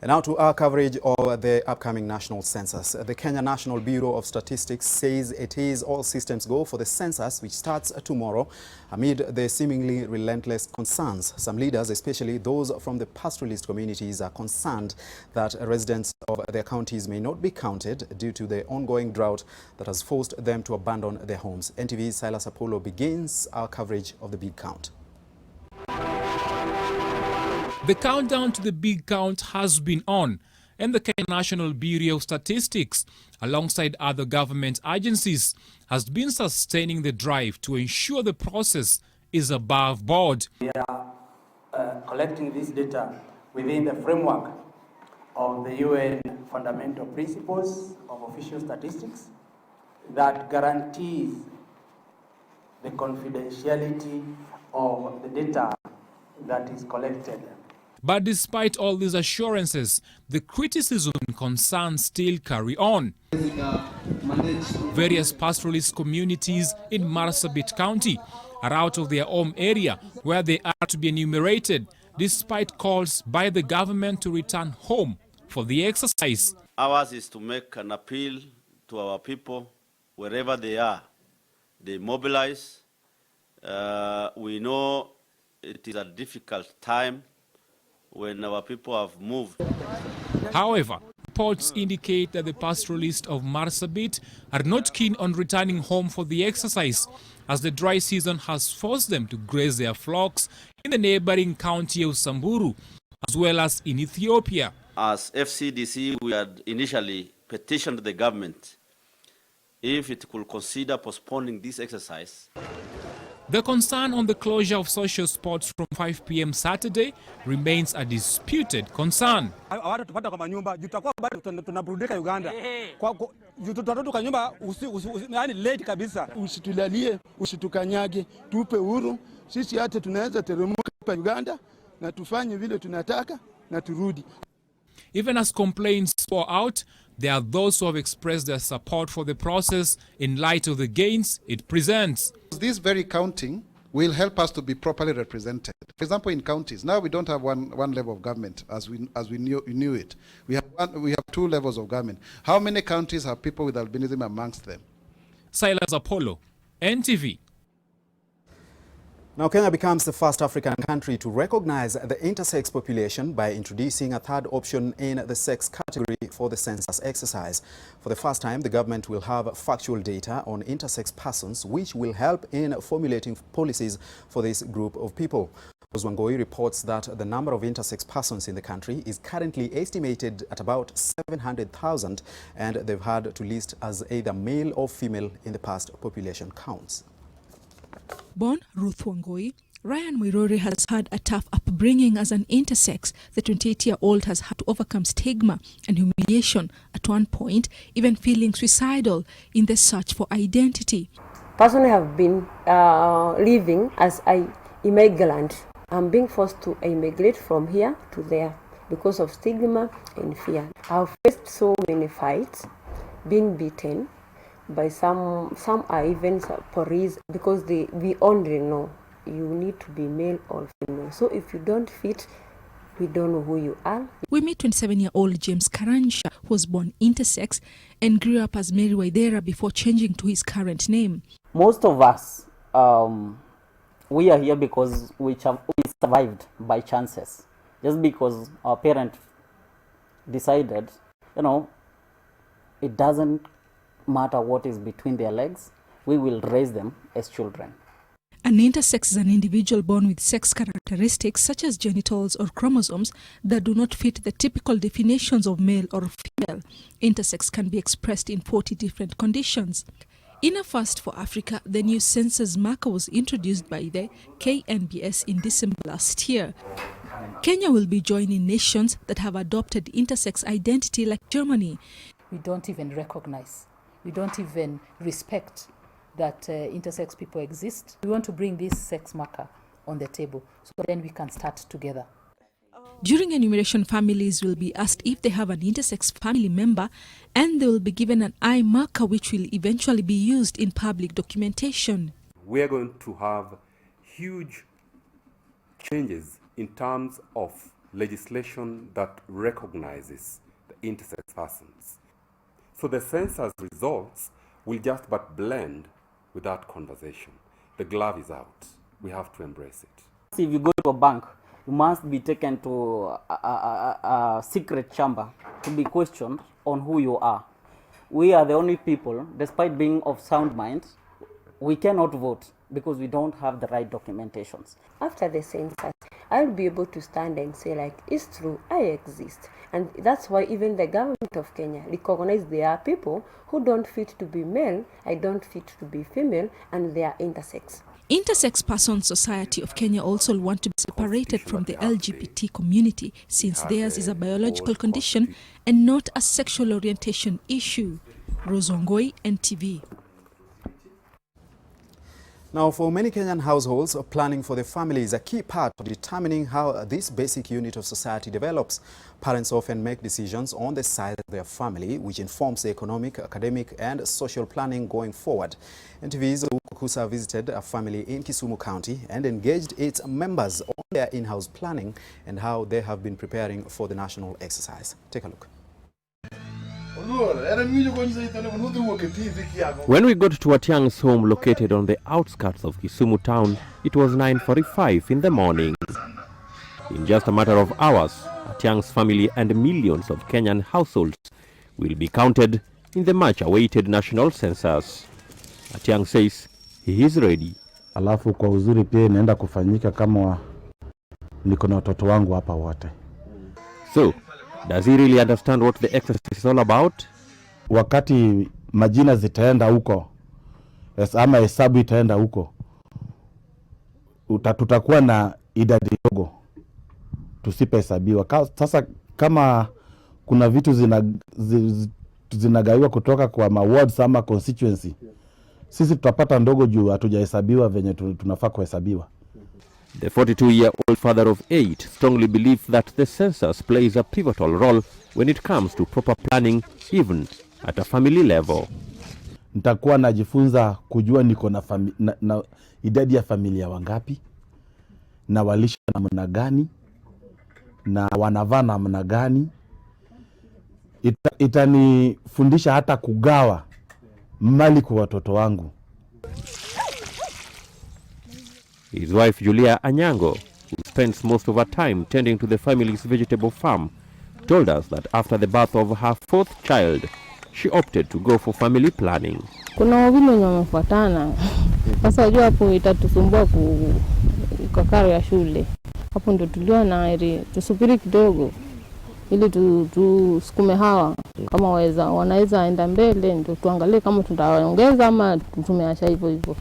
And now to our coverage of the upcoming national census. The Kenya National Bureau of Statistics says it is all systems go for the census, which starts tomorrow, amid the seemingly relentless concerns. Some leaders, especially those from the pastoralist communities, are concerned that residents of their counties may not be counted due to the ongoing drought that has forced them to abandon their homes. NTV's Silas Apollo begins our coverage of the big count. The countdown to the big count has been on, and the Kenya National Bureau of Statistics, alongside other government agencies, has been sustaining the drive to ensure the process is above board. We are collecting this data within the framework of the UN fundamental principles of official statistics that guarantees the confidentiality of the data that is collected. But despite all these assurances, the criticism and concerns still carry on. Various pastoralist communities in Marsabit County are out of their home area where they are to be enumerated, despite calls by the government to return home for the exercise. Ours is to make an appeal to our people wherever they are. They mobilize. We know it is a difficult time when our people have moved. However, reports indicate that the pastoralists of Marsabit are not keen on returning home for the exercise, as the dry season has forced them to graze their flocks in the neighboring county of Samburu, as well as in Ethiopia. As FCDC, we had initially petitioned the government if it could consider postponing this exercise. The concern on the closure of social sports from 5 p.m. Saturday remains a disputed concern. Even as complaints pour out, there are those who have expressed their support for the process in light of the gains it presents. This very counting will help us to be properly represented. For example, in counties, now we don't have one level of government as we knew it. We have two levels of government. How many counties have people with albinism amongst them? Silas Apollo, NTV. Now, Kenya becomes the first African country to recognize the intersex population by introducing a third option in the sex category for the census exercise. For the first time, the government will have factual data on intersex persons, which will help in formulating policies for this group of people. Wangoi reports that the number of intersex persons in the country is currently estimated at about 700,000, and they've had to list as either male or female in the past population counts. Born Ruth Wangoi, Ryan Mwirori has had a tough upbringing as an intersex. The 28-year-old has had to overcome stigma and humiliation, at one point even feeling suicidal in the search for identity. Personally, have been living as an immigrant. I'm being forced to immigrate from here to there because of stigma and fear. I've faced so many fights, being beaten by some are even police, because we only know you need to be male or female. So if you don't fit, we don't know who you are. We meet 27-year-old James Karansha, who was born intersex and grew up as Mary Waithera before changing to his current name. Most of us, we are here because we survived by chances. Just because our parents decided, it doesn't matter what is between their legs, we will raise them as children. An intersex is an individual born with sex characteristics such as genitals or chromosomes that do not fit the typical definitions of male or female. Intersex can be expressed in 40 different conditions. In a first for Africa, the new census marker was introduced by the KNBS in December last year. Kenya will be joining nations that have adopted intersex identity like Germany. We don't even recognize, we don't even respect that intersex people exist. We want to bring this sex marker on the table so then we can start together. During enumeration, families will be asked if they have an intersex family member, and they will be given an eye marker which will eventually be used in public documentation. We are going to have huge changes in terms of legislation that recognizes the intersex persons. So the census results will just but blend with that conversation. The glove is out. We have to embrace it. If you go to a bank, you must be taken to a secret chamber to be questioned on who you are. We are the only people, despite being of sound mind, we cannot vote because we don't have the right documentations. After the census, I'll be able to stand and say, like, it's true, I exist. And that's why even the government of Kenya recognize there are people who don't fit to be male, I don't fit to be female, and they are intersex. Intersex Persons Society of Kenya also want to be separated from the LGBT community since theirs is a biological condition and not a sexual orientation issue. Rozongoi, NTV. Now, for many Kenyan households, planning for the family is a key part of determining how this basic unit of society develops. Parents often make decisions on the size of their family, which informs the economic, academic, and social planning going forward. NTV's Kusa visited a family in Kisumu County and engaged its members on their in-house planning and how they have been preparing for the national exercise. Take a look. When we got to Atiang's home located on the outskirts of Kisumu town, it was 9:45 in the morning. In just a matter of hours, Atiang's family and millions of Kenyan households will be counted in the much-awaited national census. Atiang says he is ready. Alafu kwa uzuri pia inaenda kufanyika kama niko na watoto wangu hapa wote. So, does he really understand what the exercise is all about? Wakati majina zitaenda huko, ama hesabu itaenda huko, tutakuwa na idadi ndogo tusipohesabiwa. Sasa kama kuna vitu zinagaiwa kutoka kwa wards ama constituency, sisi tutapata ndogo juu hatujahesabiwa venye tunafaa kuhesabiwa. The 42-year-old father of 8 strongly believes that the census plays a pivotal role when it comes to proper planning, even at a family level. Nitakuwa najifunza kujua niko na idadi ya familia wangapi, na walisha namna gani, na wanavaa namna gani. Itanifundisha hata kugawa mali kwa watoto wangu. His wife Julia Anyango, who spends most of her time tending to the family's vegetable farm, told us that after the birth of her 4th child, she opted to go for family planning. Kuna wawili wenye wamefuatana. Sasa unajua hapo itatusumbua kwa karo ya shule. Hapo ndo tuliona ili tusubiri kidogo ili tusukume hawa kama wanaweza enda mbele, ndio tuangalie kama tutaongeza ama tumeacha hivyo hivyo.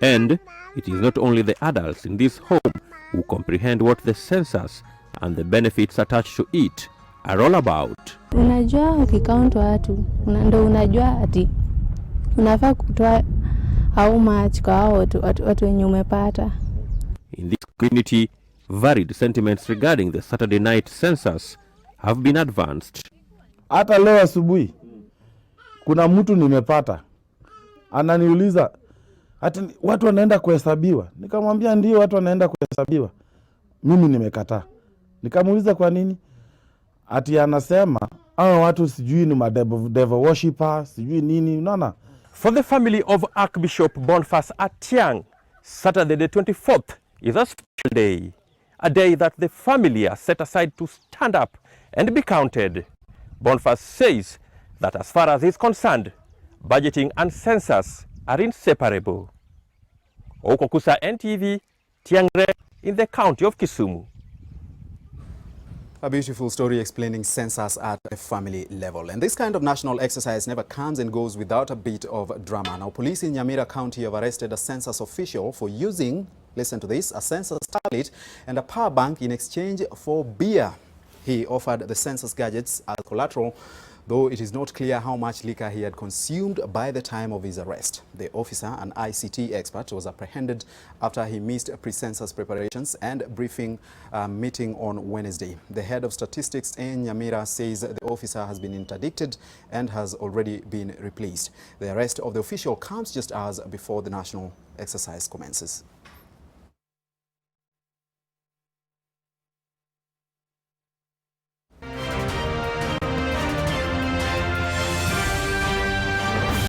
And it is not only the adults in this home who comprehend what the census and the benefits attached to it are all about. Unajua ukikaunt watu, ndio unajua ati unafaa kutoa how much kwa watu wenye umepata. In this community, varied sentiments regarding the Saturday night census have been advanced. Hata leo asubuhi kuna mtu nimepata ananiuliza ati watu wanaenda kuhesabiwa. Nikamwambia ndio watu wanaenda kuhesabiwa. Mimi nimekataa. Nikamuuliza kwa nini? Ati anasema hao watu sijui ni devil worshipper, sijui nini, unaona? For the family of Archbishop Boniface Atiang, Saturday the 24th is a special day. A day that the family are set aside to stand up and be counted. Boniface says that as far as he's concerned, budgeting and census are inseparable. Okukusa NTV, Tiangre in the county of Kisumu. A beautiful story explaining census at a family level. And this kind of national exercise never comes and goes without a bit of drama. Now, police in Nyamira County have arrested a census official for using, listen to this, a census tablet and a power bank in exchange for beer. He offered the census gadgets as collateral, though it is not clear how much liquor he had consumed by the time of his arrest. The officer, an ICT expert, was apprehended after he missed pre-census preparations and briefing meeting on Wednesday. The head of statistics in Nyamira says the officer has been interdicted and has already been replaced. The arrest of the official comes just hours before the national exercise commences.